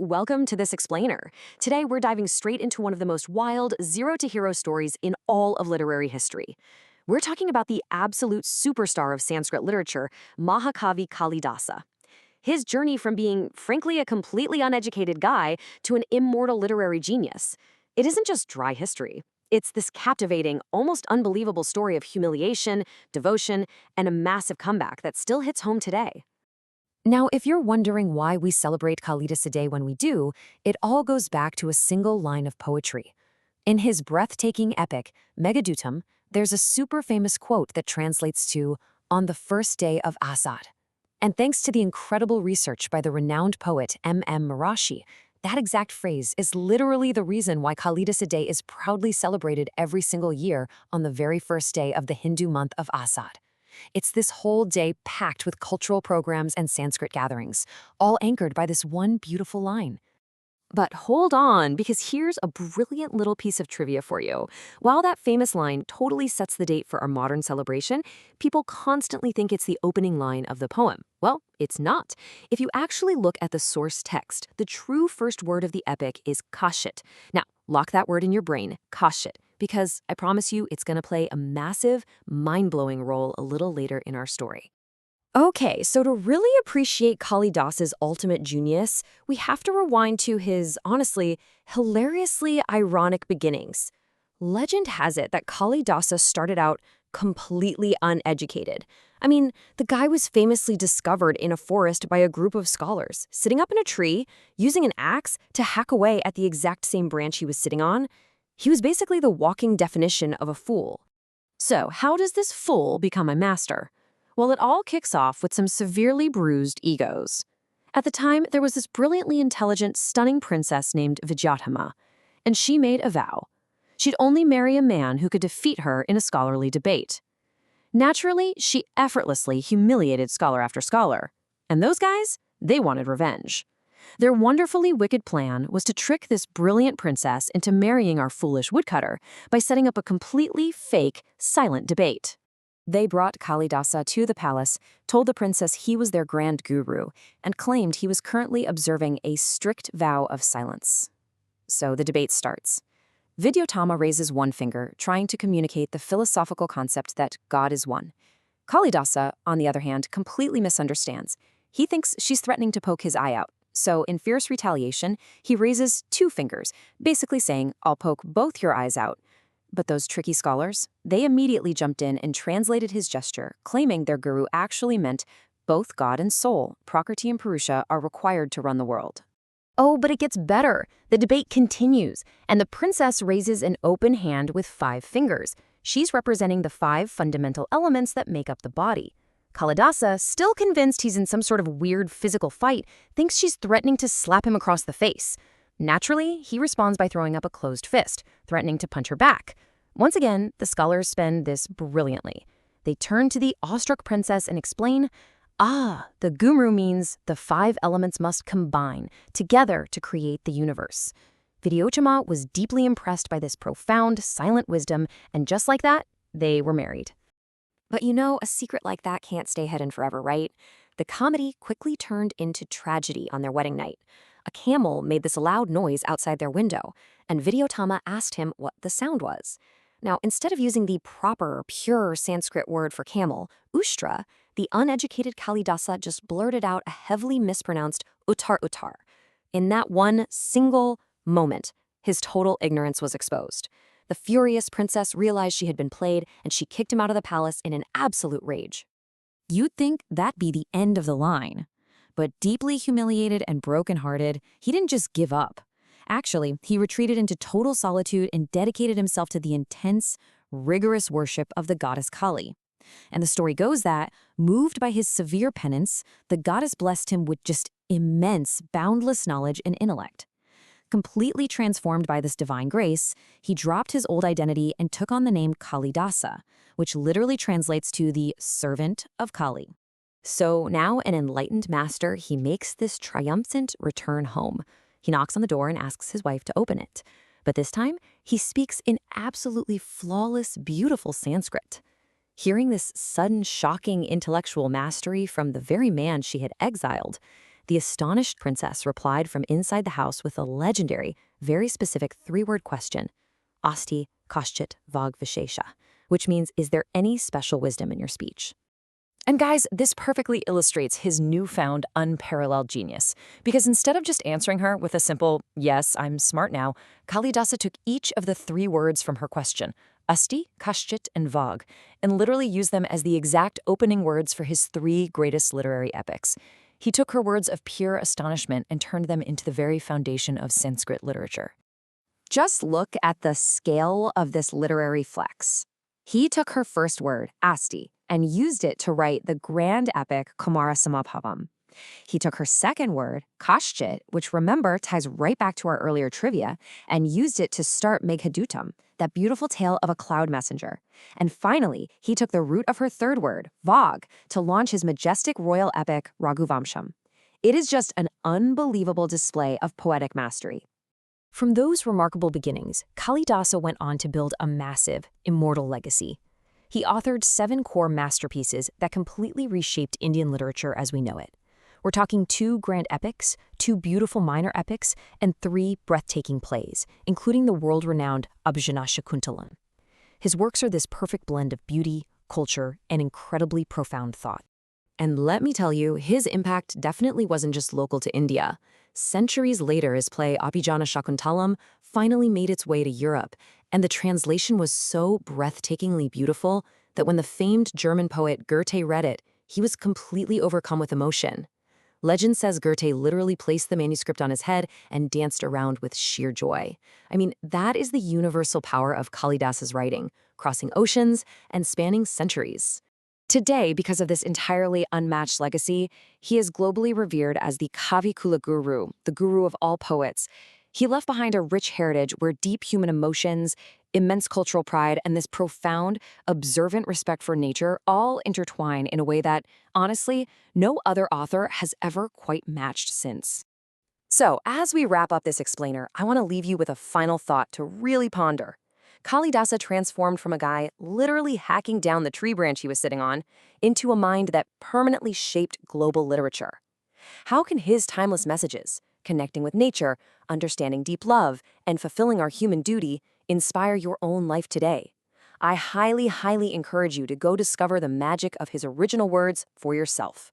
welcome to this explainer. Today we're diving straight into one of the most wild zero-to-hero stories in all of literary history. We're talking about the absolute superstar of Sanskrit literature, Mahakavi Kalidasa. His journey from being, frankly, a completely uneducated guy to an immortal literary genius. It isn't just dry history. It's this captivating, almost unbelievable story of humiliation, devotion, and a massive comeback that still hits home today. Now, if you're wondering why we celebrate Kalidasa Day when we do, it all goes back to a single line of poetry. In his breathtaking epic, Meghadutam, there's a super famous quote that translates to, "On the first day of Asad." And thanks to the incredible research by the renowned poet M.M. Marashi, that exact phrase is literally the reason why Kalidasa Day is proudly celebrated every single year on the very first day of the Hindu month of Asad. It's this whole day packed with cultural programs and Sanskrit gatherings, all anchored by this one beautiful line. But hold on, because here's a brilliant little piece of trivia for you. While that famous line totally sets the date for our modern celebration, people constantly think it's the opening line of the poem. Well, it's not. If you actually look at the source text, the true first word of the epic is kashit. Now, lock that word in your brain, kashit, because I promise you it's going to play a massive, mind-blowing role a little later in our story. Okay, so to really appreciate Kalidasa's ultimate genius, we have to rewind to his, honestly, hilariously ironic beginnings. Legend has it that Kalidasa started out completely uneducated. I mean, the guy was famously discovered in a forest by a group of scholars, sitting up in a tree, using an axe to hack away at the exact same branch he was sitting on. He was basically the walking definition of a fool. So, how does this fool become a master? Well, it all kicks off with some severely bruised egos. At the time, there was this brilliantly intelligent, stunning princess named Vijayatama, and she made a vow. She'd only marry a man who could defeat her in a scholarly debate. Naturally, she effortlessly humiliated scholar after scholar. And those guys, they wanted revenge. Their wonderfully wicked plan was to trick this brilliant princess into marrying our foolish woodcutter by setting up a completely fake, silent debate. They brought Kalidasa to the palace, told the princess he was their grand guru, and claimed he was currently observing a strict vow of silence. So the debate starts. Vidyotama raises one finger, trying to communicate the philosophical concept that God is one. Kalidasa, on the other hand, completely misunderstands. He thinks she's threatening to poke his eye out. So, in fierce retaliation, he raises two fingers, basically saying, "I'll poke both your eyes out." But those tricky scholars, they immediately jumped in and translated his gesture, claiming their guru actually meant both God and soul, Prakriti and Purusha, are required to run the world. Oh, but it gets better. The debate continues, and the princess raises an open hand with 5 fingers. She's representing the 5 fundamental elements that make up the body. Kalidasa, still convinced he's in some sort of weird physical fight, thinks she's threatening to slap him across the face. Naturally, he responds by throwing up a closed fist, threatening to punch her back. Once again, the scholars spin this brilliantly. They turn to the awestruck princess and explain, the guru means the 5 elements must combine together to create the universe. Vidyotama was deeply impressed by this profound, silent wisdom, and just like that, they were married. But you know, a secret like that can't stay hidden forever, right? The comedy quickly turned into tragedy on their wedding night. A camel made this loud noise outside their window, and Vidyotama asked him what the sound was. Now, instead of using the proper, pure Sanskrit word for camel, ushtra, the uneducated Kalidasa just blurted out a heavily mispronounced uttar. In that one single moment, his total ignorance was exposed. The furious princess realized she had been played, and she kicked him out of the palace in an absolute rage. You'd think that'd be the end of the line. But deeply humiliated and brokenhearted, he didn't just give up. Actually, he retreated into total solitude and dedicated himself to the intense, rigorous worship of the goddess Kali. And the story goes that, moved by his severe penance, the goddess blessed him with just immense, boundless knowledge and intellect. Completely transformed by this divine grace, he dropped his old identity and took on the name Kalidasa, which literally translates to the servant of Kali. So now, an enlightened master, he makes this triumphant return home. He knocks on the door and asks his wife to open it. But this time, he speaks in absolutely flawless, beautiful Sanskrit. Hearing this sudden, shocking intellectual mastery from the very man she had exiled, The astonished princess replied from inside the house with a legendary, very specific three-word question, Asti Kashchit Vag Vishesha, which means, is there any special wisdom in your speech? And guys, this perfectly illustrates his newfound unparalleled genius, because instead of just answering her with a simple, yes, I'm smart now, Kalidasa took each of the three words from her question, Asti, Kashchit, and Vag, and literally used them as the exact opening words for his three greatest literary epics. He took her words of pure astonishment and turned them into the very foundation of Sanskrit literature. Just look at the scale of this literary flex. He took her first word, Asti, and used it to write the grand epic Kumara Samabhavam. He took her second word, Kashchit, which remember ties right back to our earlier trivia, and used it to start Meghadutam, that beautiful tale of a cloud messenger. And finally, he took the root of her third word, Vag, to launch his majestic royal epic Raghuvamsham. It is just an unbelievable display of poetic mastery. From those remarkable beginnings, Kalidasa went on to build a massive, immortal legacy. He authored 7 core masterpieces that completely reshaped Indian literature as we know it. We're talking 2 grand epics, 2 beautiful minor epics, and 3 breathtaking plays, including the world-renowned Abhijana Shakuntalam. His works are this perfect blend of beauty, culture, and incredibly profound thought. And let me tell you, his impact definitely wasn't just local to India. Centuries later, his play Abhijana Shakuntalam finally made its way to Europe, and the translation was so breathtakingly beautiful that when the famed German poet Goethe read it, he was completely overcome with emotion. Legend says Goethe literally placed the manuscript on his head and danced around with sheer joy. I mean, that is the universal power of Kalidasa's writing, crossing oceans and spanning centuries. Today, because of this entirely unmatched legacy, he is globally revered as the Kavi Kula Guru, the guru of all poets. He left behind a rich heritage where deep human emotions, immense cultural pride, and this profound, observant respect for nature all intertwine in a way that, honestly, no other author has ever quite matched since. So, as we wrap up this explainer, I want to leave you with a final thought to really ponder. Kalidasa transformed from a guy literally hacking down the tree branch he was sitting on into a mind that permanently shaped global literature. How can his timeless messages, connecting with nature, understanding deep love, and fulfilling our human duty, inspire your own life today? I highly, highly encourage you to go discover the magic of his original words for yourself.